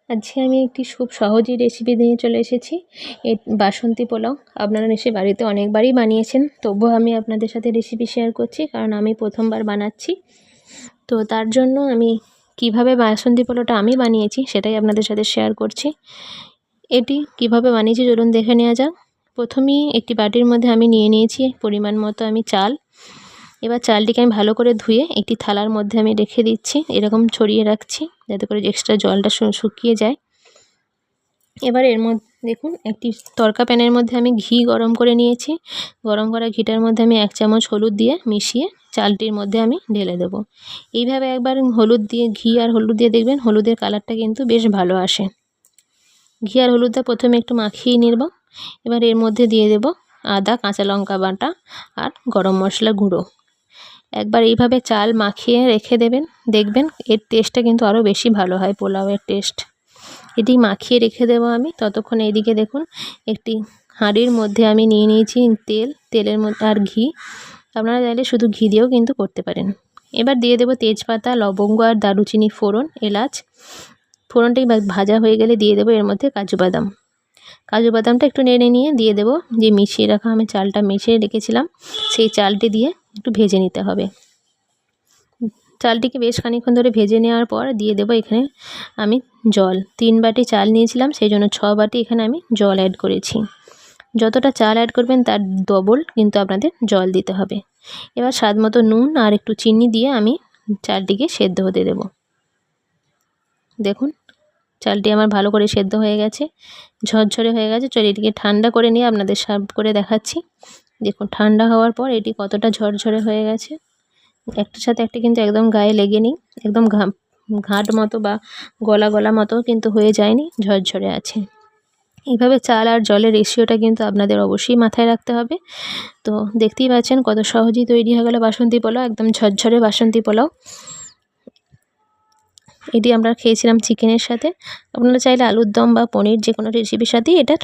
আজকে আমি একটি খুব সহজই রেসিপি নিয়ে চলে এসেছি। বাসন্তী পোলাও আপনারা নিশ্চয়ই বাড়িতে অনেকবারই বানিয়েছেন, তবুও আমি আপনাদের সাথে রেসিপি শেয়ার করছি, কারণ আমি প্রথমবার বানাচ্ছি। তো তার জন্য আমি কিভাবে বাসন্তী পোলাওটা আমি বানিয়েছি সেটাই আপনাদের সাথে শেয়ার করছি। এটি কিভাবে বানিয়েছি চলুন দেখে নেওয়া যাক। প্রথমেই একটি বাটির মধ্যে আমি নিয়ে নিয়েছি পরিমাণ মতো আমি চাল। এবার চালটিকে আমি ভালো করে ধুয়ে একটি থালার মধ্যে আমি রেখে দিচ্ছি, এরকম ছড়িয়ে রাখছি যাতে করে এক্সট্রা জলটা শুকিয়ে যায়। এবার এর মধ্যে দেখুন একটি তড়কা প্যানের মধ্যে আমি ঘি গরম করে নিয়েছি। গরম করা ঘিটার মধ্যে আমি 1 চামচ হলুদ দিয়ে মিশিয়ে চালটির মধ্যে আমি ঢেলে দেব। এইভাবে একবার ঘি আর হলুদ দিয়ে দেখবেন হলুদের কালারটা কিন্তু বেশ ভালো আসে। ঘি আর হলুদটা প্রথমে একটু মাখিয়ে নেব। এবার এর মধ্যে দিয়ে দেব আদা, কাঁচা লঙ্কা বাটা আর গরম মশলা গুঁড়ো। একবার এইভাবে চাল মাখিয়ে রেখে দেবেন, দেখবেন এর টেস্টটা কিন্তু আরও বেশি ভালো হয়, পোলাওয়ের টেস্ট। এটি মাখিয়ে রেখে দেবো আমি। ততক্ষণ এইদিকে দেখুন একটি হাঁড়ির মধ্যে আমি নিয়ে নিয়েছি তেলের মধ্যে আর ঘি। আপনারা চাইলে শুধু ঘি দিয়েও কিন্তু করতে পারেন। এবার দিয়ে দেবো তেজপাতা, লবঙ্গ আর দারুচিনি ফোড়ন, এলাচ। ফোড়নটাই ভাজা হয়ে গেলে দিয়ে দেবো এর মধ্যে কাজু বাদামটা একটু নেড়ে নিয়ে দিয়ে দেবো যে মিশিয়ে রাখা আমি চালটা মিশিয়ে রেখেছিলাম, সেই চালটি দিয়ে একটু ভেজে নিতে হবে। চালটিকে বেশ খানিকক্ষণ ধরে ভেজে নেওয়ার পর দিয়ে দেবো এখানে আমি জল। 3 বাটি চাল নিয়েছিলাম, সেই জন্য 6 বাটি এখানে আমি জল অ্যাড করেছি। যতটা চাল অ্যাড করবেন তার ডবল কিন্তু আপনাদের জল দিতে হবে। এবার স্বাদ মতো নুন আর একটু চিনি দিয়ে আমি চালটিকে সেদ্ধ হতে দেব। দেখুন চালটি আমার ভালো করে সেদ্ধ হয়ে গেছে, ঝরঝরে হয়ে গেছে। চলো এটিকে ঠান্ডা করে নিয়ে আপনাদের সার্ভ করে দেখাচ্ছি। দেখুন ঠান্ডা হওয়ার পর এটি কতটা ঝরঝরে হয়ে গেছে। একটার সাথে একটা কিন্তু একদম গায়ে লেগে নেই, একদম ঘাট মতো বা গলা মতো কিন্তু হয়ে যায়নি, ঝরঝরে আছে। এইভাবে চাল আর জলের রেশিওটা কিন্তু আপনাদের অবশ্যই মাথায় রাখতে হবে। তো দেখতেই পাচ্ছেন কত সহজেই তৈরি হয়ে গেল বাসন্তী পোলাও, একদম ঝরঝরে বাসন্তী পোলাও। এটি আমরা খেয়েছিলাম চিকেনের সাথে। আপনারা চাইলে আলুর দম বা পনির যে কোনো রেসিপির সাথেই এটা